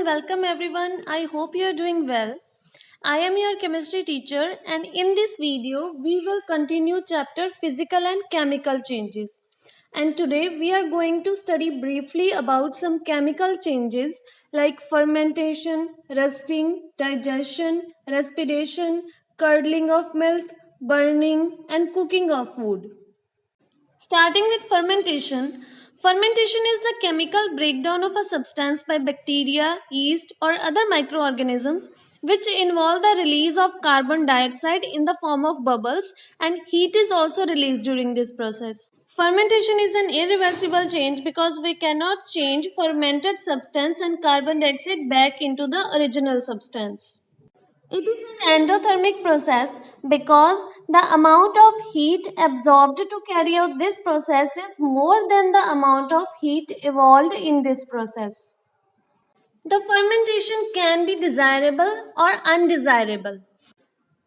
welcome everyone. I hope you are doing well. I am your chemistry teacher and in this video we will continue chapter physical and chemical changes. And today we are going to study briefly about some chemical changes like fermentation, rusting, digestion, respiration, curdling of milk, burning and cooking of food. Starting with fermentation. Fermentation is the chemical breakdown of a substance by bacteria, yeast, or other microorganisms which involve the release of carbon dioxide in the form of bubbles, and heat is also released during this process. Fermentation is an irreversible change because we cannot change fermented substance and carbon dioxide back into the original substance. It is an endothermic process because the amount of heat absorbed to carry out this process is more than the amount of heat evolved in this process. The fermentation can be desirable or undesirable.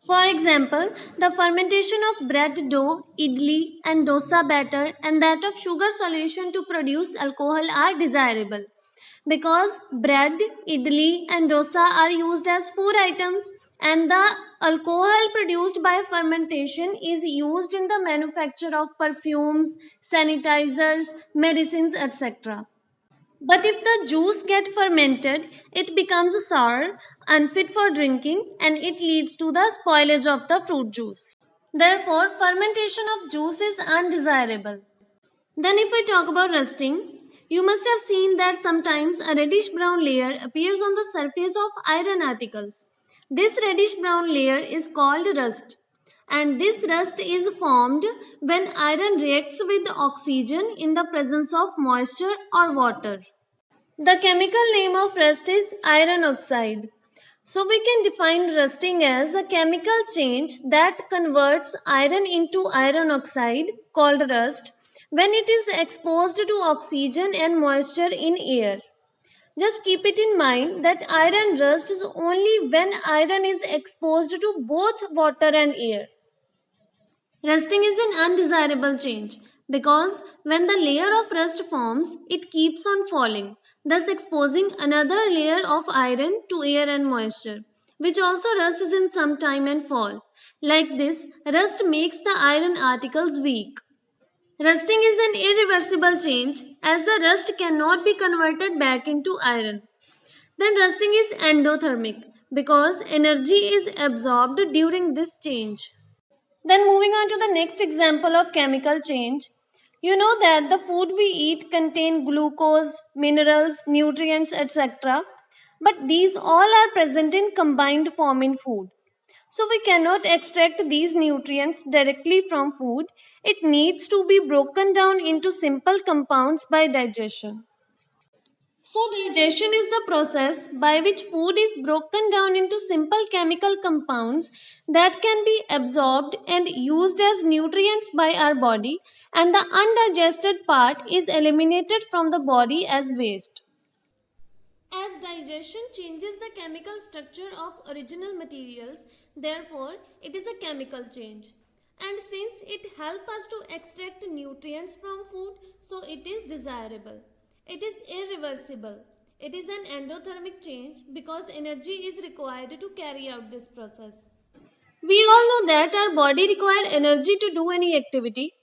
For example, the fermentation of bread dough, idli, and dosa batter and that of sugar solution to produce alcohol are desirable because bread, idli, and dosa are used as food items and the alcohol produced by fermentation is used in the manufacture of perfumes, sanitizers, medicines, etc. But if the juice gets fermented, it becomes sour, unfit for drinking, and it leads to the spoilage of the fruit juice. Therefore, fermentation of juice is undesirable. Then if we talk about rusting, you must have seen that sometimes a reddish brown layer appears on the surface of iron articles. This reddish brown layer is called rust. And this rust is formed when iron reacts with oxygen in the presence of moisture or water. The chemical name of rust is iron oxide. So we can define rusting as a chemical change that converts iron into iron oxide called rust when it is exposed to oxygen and moisture in air. Just keep it in mind that iron rusts only when iron is exposed to both water and air. Rusting is an undesirable change because when the layer of rust forms, it keeps on falling, thus exposing another layer of iron to air and moisture, which also rusts in some time and fall. Like this, rust makes the iron articles weak. Rusting is an irreversible change as the rust cannot be converted back into iron. Then rusting is endothermic because energy is absorbed during this change. Then moving on to the next example of chemical change. You know that the food we eat contain glucose, minerals, nutrients, etc. But these all are present in combined form in food. So we cannot extract these nutrients directly from food. It needs to be broken down into simple compounds by digestion. So, digestion is the process by which food is broken down into simple chemical compounds that can be absorbed and used as nutrients by our body, and the undigested part is eliminated from the body as waste. As digestion changes the chemical structure of original materials, therefore, it is a chemical change. And since it helps us to extract nutrients from food, so it is desirable. It is irreversible. It is an endothermic change because energy is required to carry out this process. We all know that our body requires energy to do any activity,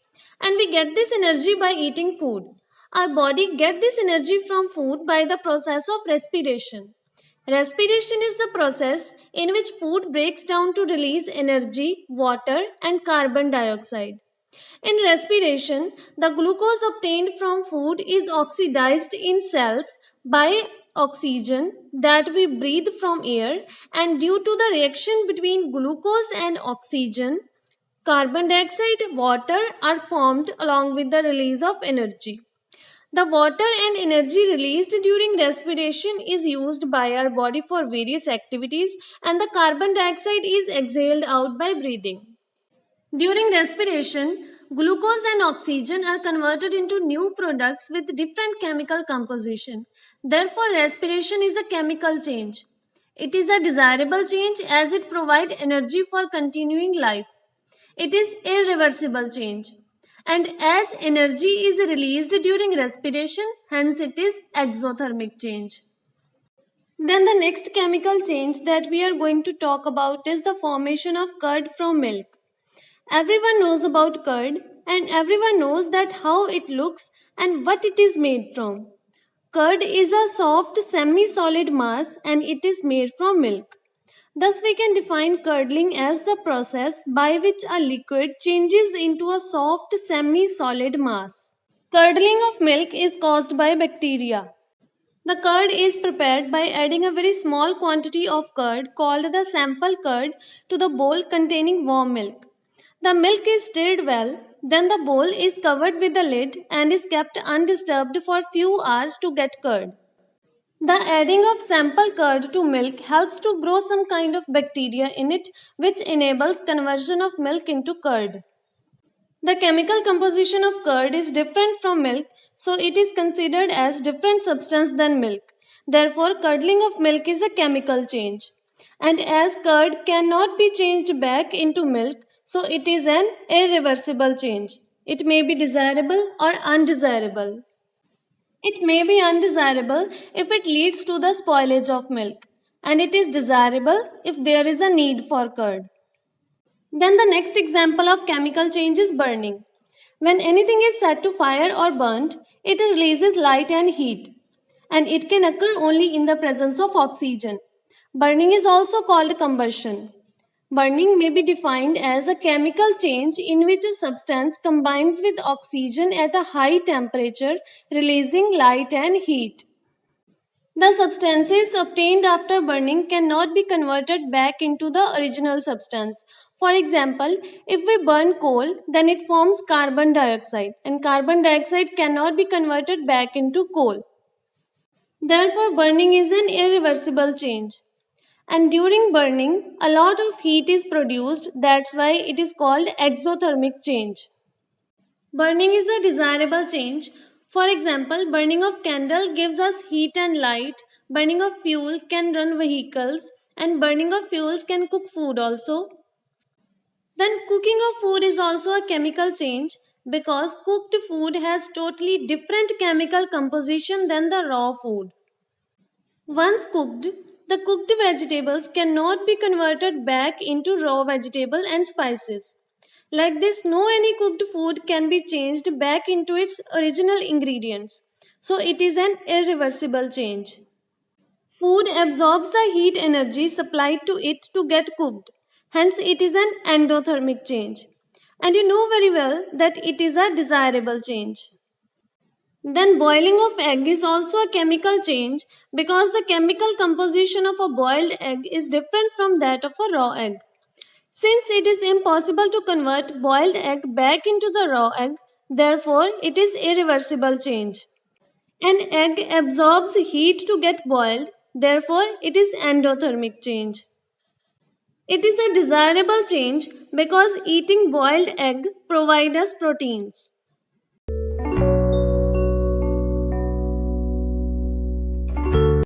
and we get this energy by eating food. Our body gets this energy from food by the process of respiration. Respiration is the process in which food breaks down to release energy, water, and carbon dioxide. In respiration, the glucose obtained from food is oxidized in cells by oxygen that we breathe from air, and due to the reaction between glucose and oxygen, carbon dioxide, water are formed along with the release of energy. The water and energy released during respiration is used by our body for various activities, and the carbon dioxide is exhaled out by breathing. During respiration, glucose and oxygen are converted into new products with different chemical composition. Therefore, respiration is a chemical change. It is a desirable change as it provides energy for continuing life. It is irreversible change. And as energy is released during respiration, hence it is exothermic change. Then the next chemical change that we are going to talk about is the formation of curd from milk. Everyone knows about curd and everyone knows that how it looks and what it is made from. Curd is a soft semi-solid mass and it is made from milk. Thus we can define curdling as the process by which a liquid changes into a soft semi-solid mass. Curdling of milk is caused by bacteria. The curd is prepared by adding a very small quantity of curd called the sample curd to the bowl containing warm milk. The milk is stirred well, then the bowl is covered with the lid and is kept undisturbed for few hours to get curd. The adding of sample curd to milk helps to grow some kind of bacteria in it which enables conversion of milk into curd. The chemical composition of curd is different from milk, so it is considered as different substance than milk. Therefore, curdling of milk is a chemical change. And as curd cannot be changed back into milk, so it is an irreversible change. It may be desirable or undesirable. It may be undesirable if it leads to the spoilage of milk, and it is desirable if there is a need for curd. Then the next example of chemical change is burning. When anything is set to fire or burnt, it releases light and heat, and it can occur only in the presence of oxygen. Burning is also called combustion. Burning may be defined as a chemical change in which a substance combines with oxygen at a high temperature, releasing light and heat. The substances obtained after burning cannot be converted back into the original substance. For example, if we burn coal, then it forms carbon dioxide, and carbon dioxide cannot be converted back into coal. Therefore, burning is an irreversible change. And during burning, a lot of heat is produced, that's why it is called exothermic change. Burning is a desirable change. For example, burning of candle gives us heat and light, burning of fuel can run vehicles, and burning of fuels can cook food also. Then cooking of food is also a chemical change because cooked food has totally different chemical composition than the raw food. Once cooked, the cooked vegetables cannot be converted back into raw vegetable and spices. Like this, no any cooked food can be changed back into its original ingredients. So it is an irreversible change. Food absorbs the heat energy supplied to it to get cooked. Hence, it is an endothermic change. And you know very well that it is a desirable change. Then boiling of egg is also a chemical change because the chemical composition of a boiled egg is different from that of a raw egg. Since it is impossible to convert boiled egg back into the raw egg, therefore it is irreversible change. An egg absorbs heat to get boiled, therefore it is endothermic change. It is a desirable change because eating boiled egg provides us proteins.